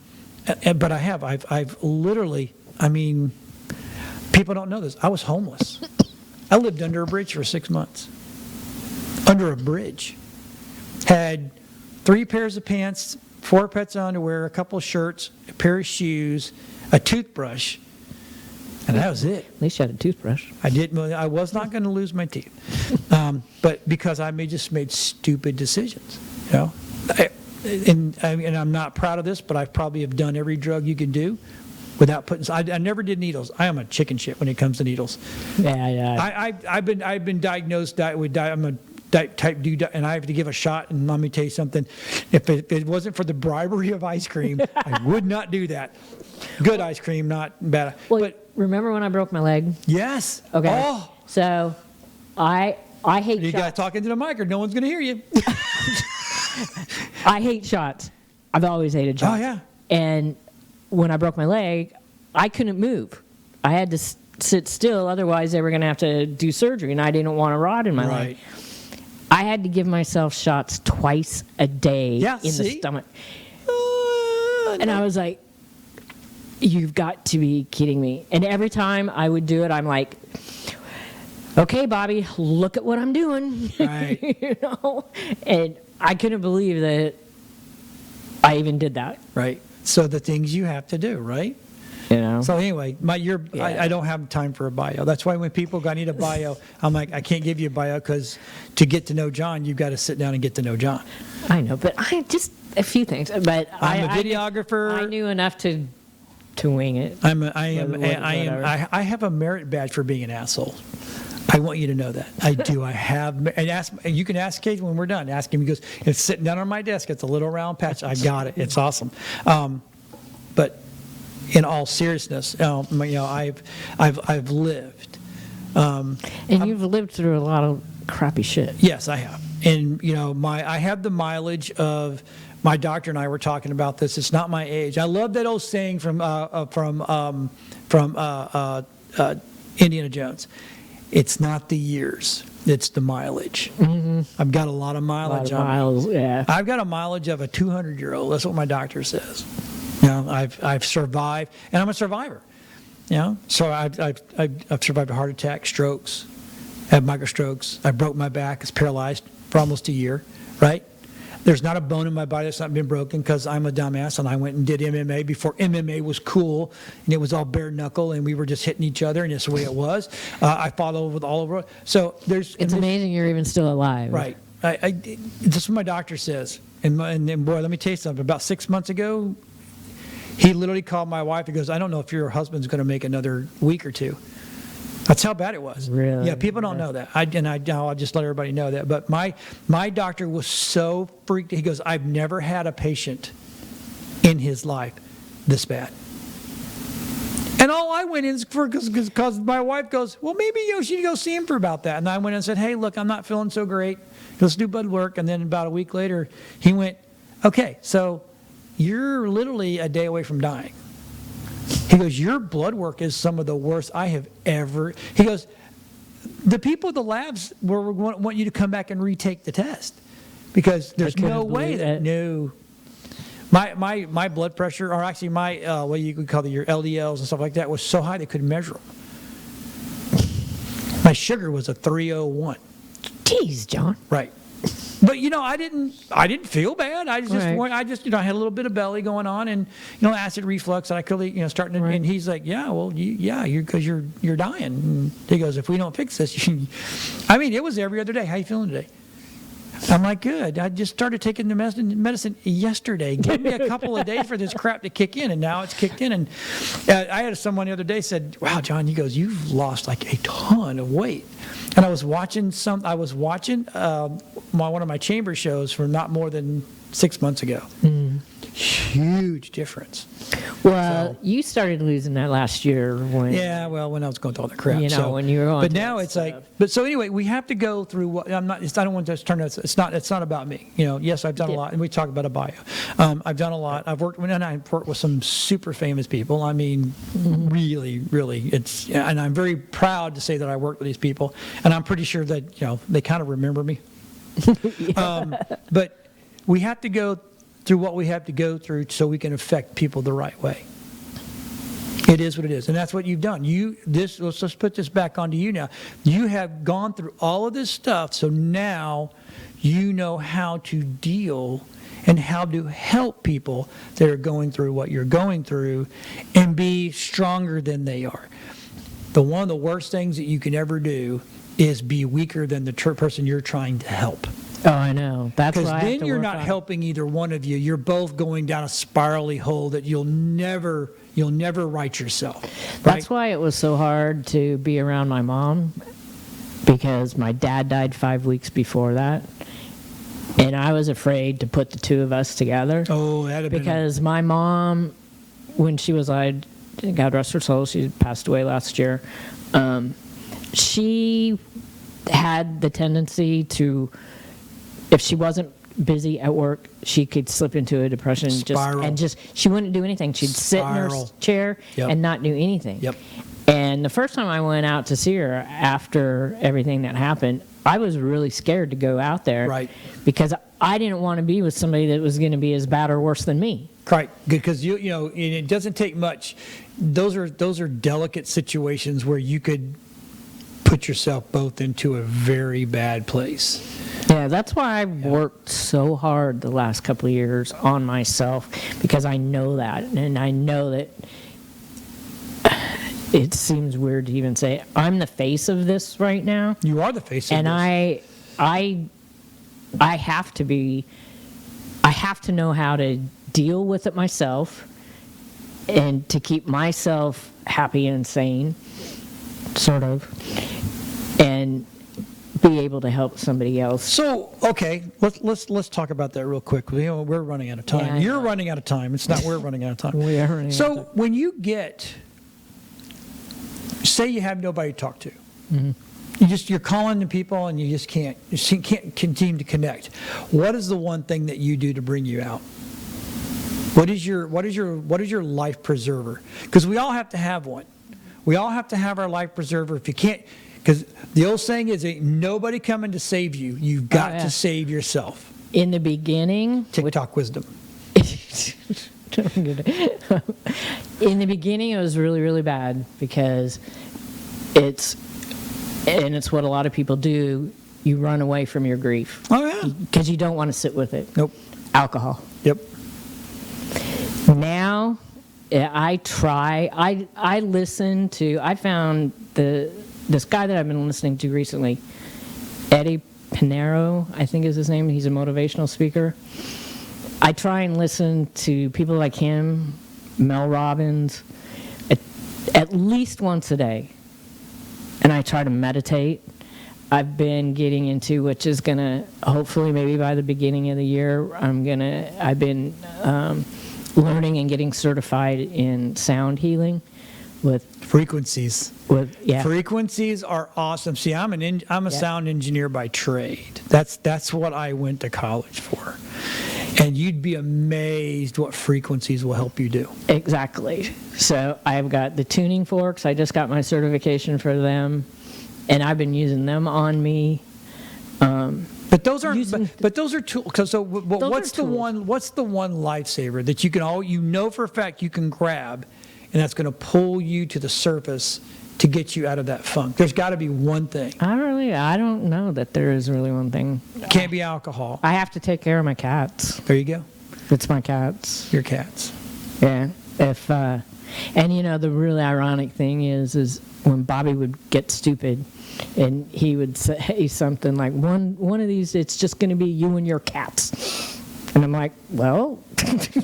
literally, I mean, people don't know this. I was homeless. I lived under a bridge for 6 months. Under a bridge. Had 3 pairs of pants, 4 pairs of underwear, a couple of shirts, a pair of shoes, a toothbrush, and that was it. At least you had a toothbrush. I was not going to lose my teeth, but because I just made stupid decisions, you know. And I'm not proud of this, but I probably have done every drug you can do without putting. I never did needles. I am a chicken shit when it comes to needles. Yeah. I've been diagnosed with I'm a type 2, and I have to give a shot. And let me tell you something: if it wasn't for the bribery of ice cream, I would not do that. Good ice cream, not bad. Well, but remember when I broke my leg? Yes. Okay. Oh. So I hate. You shots. got to talk into the mic, or no one's going to hear you. I hate shots. I've always hated shots. Oh yeah. And when I broke my leg, I couldn't move. I had to sit still, otherwise they were going to have to do surgery, and I didn't want a rod in my leg. I had to give myself shots twice a day in the stomach. And I was like, you've got to be kidding me. And every time I would do it, I'm like, okay, Bobby, look at what I'm doing. Right. You know? And I couldn't believe that I even did that. Right. So the things you have to do, right? You know. So anyway, I don't have time for a bio. That's why when people go, I need a bio, I'm like, I can't give you a bio because to get to know John, you've got to sit down and get to know John. I know, but I just a few things. But I'm a videographer. I knew enough to wing it. I have a merit badge for being an asshole. I want you to know that. I do. I have. And you can ask Kate when we're done. Ask him. He goes, it's sitting down on my desk. It's a little round patch. I got it. It's awesome. But in all seriousness, I've lived. And you've lived through a lot of crappy shit. Yes, I have. And I have the mileage of. My doctor and I were talking about this. It's not my age. I love that old saying from Indiana Jones. It's not the years, it's the mileage. Mm-hmm. I've got a lot of mileage on me. Yeah. I've got a mileage of a 200-year-old. That's what my doctor says. I've survived, and I'm a survivor. So I've survived a heart attack, strokes, had microstrokes. I broke my back. It's paralyzed for almost a year, right? There's not a bone in my body that's not been broken because I'm a dumbass and I went and did MMA before MMA was cool and it was all bare knuckle and we were just hitting each other and that's the way it was. I fought all over. So it's amazing you're even still alive. Right. This is what my doctor says. And boy, let me tell you something. About 6 months ago, he literally called my wife. He goes, I don't know if your husband's going to make another week or two. That's how bad it was. Really? Yeah, people don't know that. I'll just let everybody know that. But my doctor was so freaked. He goes, I've never had a patient in his life this bad. And all I went in is because my wife goes, well, maybe you should go see him for about that. And I went in and said, hey, look, I'm not feeling so great. Let's do blood work. And then about a week later, he went, okay, so you're literally a day away from dying. He goes, your blood work is some of the worst I have ever. He goes, the people at the labs want you to come back and retake the test because there's no way that my blood pressure, or actually my what you could call your LDLs and stuff like that, was so high they couldn't measure them. My sugar was a 301. Jeez, John. Right. But I didn't feel bad. I had a little bit of belly going on, and acid reflux, and I could starting to, and he's like, yeah, well, because you're dying. And he goes, if we don't fix this, it was every other day. How you feeling today? I'm like, good. I just started taking the medicine yesterday. Give me a couple of days for this crap to kick in, and now it's kicked in. And I had someone the other day said, wow, John, he goes, you've lost like a ton of weight. And I was watching one of my chamber shows from not more than 6 months ago. Huge difference. Well, you started losing that last year when. Yeah, well, when I was going through all the crap. When you were on. But now it's stuff. So anyway, we have to go through what I don't want to turn it. It's not about me. Yes, I've done a lot, and we talk about a bio. I've done a lot. I've worked with some super famous people. I mean, really, really, and I'm very proud to say that I worked with these people, and I'm pretty sure that they kind of remember me. But we have to go through what we have to go through so we can affect people the right way. It is what it is, and that's what you've done. Let's just put this back onto you now. You have gone through all of this stuff, so now you know how to deal and how to help people that are going through what you're going through and be stronger than they are. One of the worst things that you can ever do is be weaker than the person you're trying to help. Oh, I know. That's why because then you're not helping either one of you. You're both going down a spirally hole that you'll never right yourself. Right? That's why it was so hard to be around my mom, because my dad died 5 weeks before that, and I was afraid to put the two of us together. Oh, that'd have been because my mom, when she was, God rest her soul, she passed away last year. She had the tendency to, if she wasn't busy at work, she could slip into a depression. She wouldn't do anything. She'd sit in her chair and not do anything. Yep. And the first time I went out to see her after everything that happened, I was really scared to go out there. Right. Because I didn't want to be with somebody that was going to be as bad or worse than me. Right, because it doesn't take much. Those are delicate situations where you could put yourself both into a very bad place. Yeah, that's why I've worked so hard the last couple of years on myself, because I know that, and I know that it seems weird to even say I'm the face of this right now. You are the face of this. And I have to be. I have to know how to deal with it myself, and to keep myself happy and sane, sort of, and be able to help somebody else. So, okay, let's talk about that real quick. We're running out of time. Yeah, You're running out of time. It's not we're running out of time. We are running out of time. So when you say you have nobody to talk to, you're calling the people and you can't continue to connect. What is the one thing that you do to bring you out? What is your life preserver? Because we all have to have one. We all have to have our life preserver. If you can't, because the old saying is, ain't nobody coming to save you. You've got to save yourself. In the beginning, TikTok wisdom. In the beginning, it was really, really bad, because it's what a lot of people do. You run away from your grief. Oh, yeah. Because you don't want to sit with it. Nope. Alcohol. Yep. Now, I try. I listen to. I found this guy that I've been listening to recently, Eddie Pinero, I think is his name. He's a motivational speaker. I try and listen to people like him, Mel Robbins, at least once a day. And I try to meditate. I've been getting into, which is going to, hopefully maybe by the beginning of the year, I've been learning and getting certified in sound healing with frequencies. Frequencies are awesome. See, I'm a sound engineer by trade. That's what I went to college for. And you'd be amazed what frequencies will help you do. Exactly. So I've got the tuning forks. I just got my certification for them. And I've been using them on me. But those aren't. But those are tools. So what's the one? What's the one lifesaver that you can for a fact you can grab, and that's going to pull you to the surface to get you out of that funk? There's got to be one thing. I don't know that there is really one thing. Can't be alcohol. I have to take care of my cats. There you go. It's my cats. Your cats. Yeah. And the really ironic thing is when Bobby would get stupid, and he would say something like, one of these, it's just going to be you and your cats. And I'm like, well,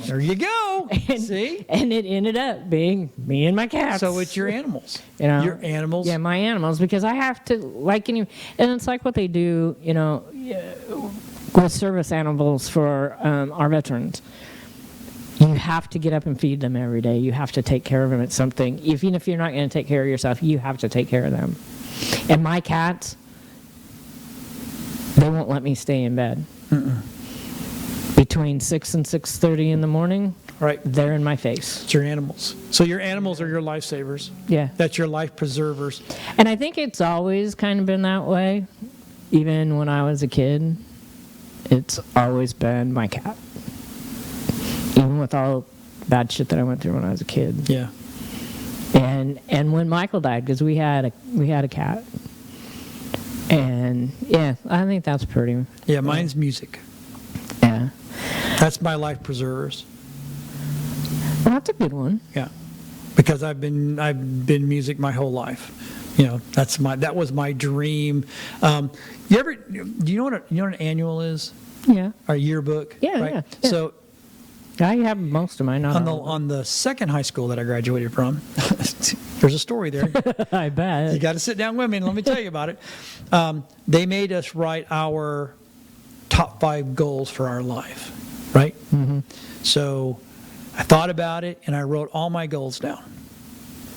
there you go. See? And it ended up being me and my cats. So it's your animals. Your animals. Yeah, my animals, because I have to, and it's like what they do, with service animals for our veterans. You have to get up and feed them every day. You have to take care of them. It's something. Even if you're not going to take care of yourself, you have to take care of them. And my cats, they won't let me stay in bed. Between 6 and 6:30 in the morning, right, they're in my face. It's your animals. So your animals are your lifesavers. Yeah. That's your life preservers. And I think it's always kind of been that way. Even when I was a kid, it's always been my cat. Even with all the bad shit that I went through when I was a kid. Yeah. And when Michael died, because we had a cat. And yeah, I think that's pretty. Yeah, mine's music. Yeah. That's my life preservers. Well, that's a good one. Yeah. Because I've been music my whole life. That was my dream. Do you know what an annual is? Yeah. Our yearbook. Yeah, right? yeah. So I have most of mine. On the second high school that I graduated from, there's a story there. I bet. You got to sit down with me and let me tell you about it. They made us write our top 5 goals for our life, right? Mm-hmm. So I thought about it, and I wrote all my goals down.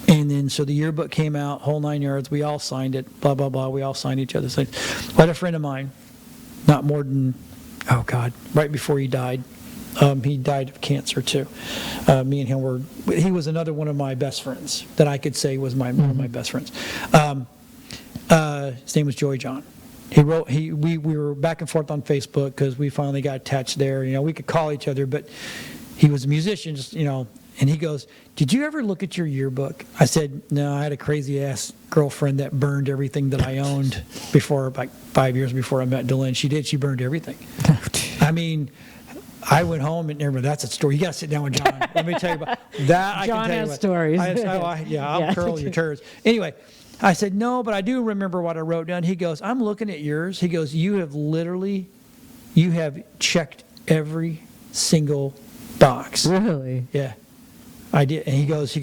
And then, so the yearbook came out, whole 9 yards. We all signed it, blah, blah, blah. We all signed each other's things. But a friend of mine, not more than, right before he died, he died of cancer too. Me and him he was another one of my best friends that I could say was one of my best friends. His name was Joey John. We were back and forth on Facebook because we finally got attached there. We could call each other, but he was a musician, and he goes, "Did you ever look at your yearbook?" I said, "No, I had a crazy ass girlfriend that burned everything that I owned before, like 5 years before I met DeLynn. She burned everything." I mean, I went home and remember, that's a story. You got to sit down with John. Let me tell you about that. John has stories. I'll curl your turds. Anyway, I said, no, but I do remember what I wrote down. He goes, I'm looking at yours. He goes, you have checked every single box. Really? Yeah, I did. And he goes,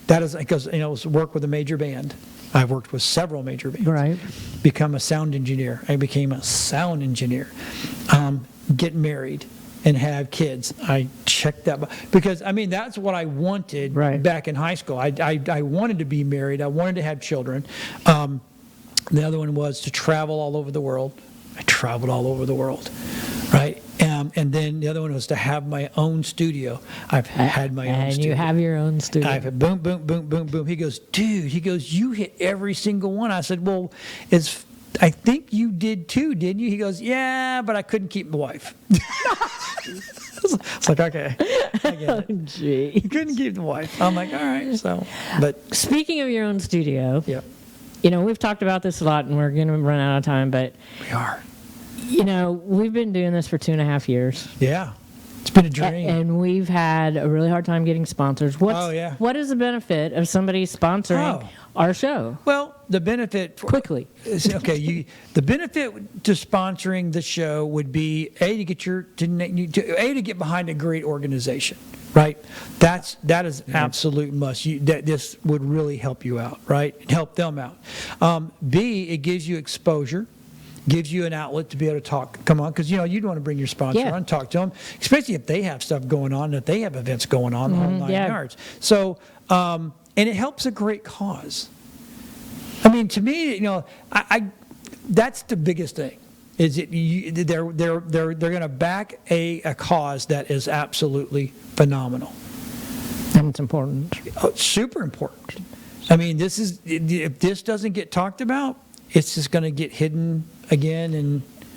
that is, because, it was work with a major band. I've worked with several major bands. Right. Become a sound engineer. I became a sound engineer. Get married and have kids. I checked that because that's what I wanted back in high school. I wanted to be married. I wanted to have children. The other one was to travel all over the world. I traveled all over the world, right? And then the other one was to have my own studio. I've had my own studio. And you have your own studio. I've had boom, boom, boom, boom, boom. He goes, dude, you hit every single one. I said, well, I think you did too, didn't you? He goes, yeah, but I couldn't keep my wife. It's like, okay, I get it. Oh, gee. You couldn't keep the wife. I'm like, all right. So, but speaking of your own studio, yeah, we've talked about this a lot, and we're going to run out of time. But we are. We've been doing this for 2.5 years. Yeah, it's been a dream, and we've had a really hard time getting sponsors. What is the benefit of somebody sponsoring our show? Well, the benefit quickly. The benefit to sponsoring the show would be to get behind a great organization, right? That is an absolute must. This would really help you out, right? Help them out. B, it gives you exposure. Gives you an outlet to be able to come on, because you'd want to bring your sponsor on, talk to them, especially if they have stuff going on, if they have events going on, the whole 9 yards. So, and it helps a great cause. I mean, to me, that's the biggest thing. Is they're going to back a cause that is absolutely phenomenal, and it's important. Super important. I mean, if this doesn't get talked about, it's just going to get hidden again,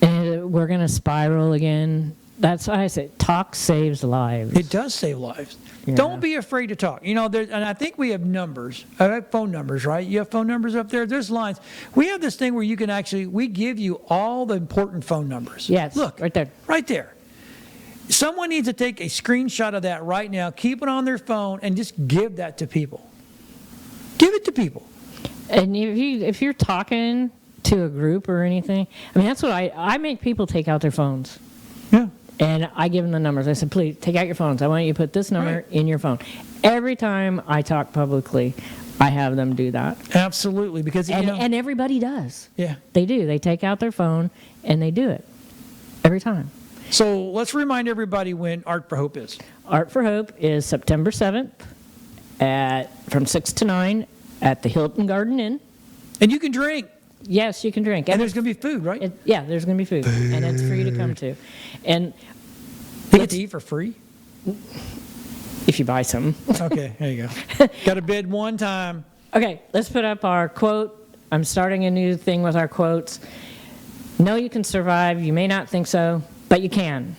and we're going to spiral again. That's why I say talk saves lives. it does save lives. Yeah. Don't be afraid to talk. You know, and I think we have numbers. I have phone numbers, right? You have phone numbers up there. There's lines. We have this thing where you can we give you all the important phone numbers. Yes, Look, right there. Right there. Someone needs to take a screenshot of that right now, keep it on their phone, and just give that to people. Give it to people. And if you're talking to a group or anything, I mean, that's what I make people take out their phones. Yeah. And I give them the numbers. I said, please take out your phones. I want you to put this number Right. in your phone. Every time I talk publicly, I have them do that. Absolutely, because And everybody does. yeah. They do. They take out their phone and they do it every time. So let's remind everybody when Art for Hope is. Art for Hope is September 7th from 6 to 9 at the Hilton Garden Inn. And you can drink. Yes, you can drink. And there's going to be food, right? There's going to be food. And it's free to come to. And You get to eat for free? if you buy some. Okay, there you go. Got to bid one time. Okay, let's put up our quote. I'm starting a new thing with our quotes. Know you can survive. You may not think so, but you can.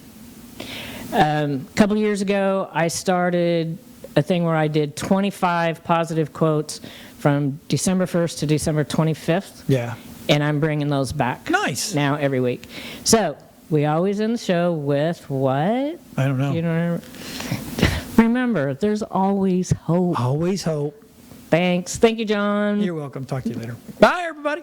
A couple years ago, I started a thing where I did 25 positive quotes from December 1st to December 25th. Yeah. And I'm bringing those back. Nice. Now every week. So we always end the show with what? I don't know. You know. Remember, there's always hope. Always hope. Thanks. Thank you, John. You're welcome. Talk to you later. Bye, everybody.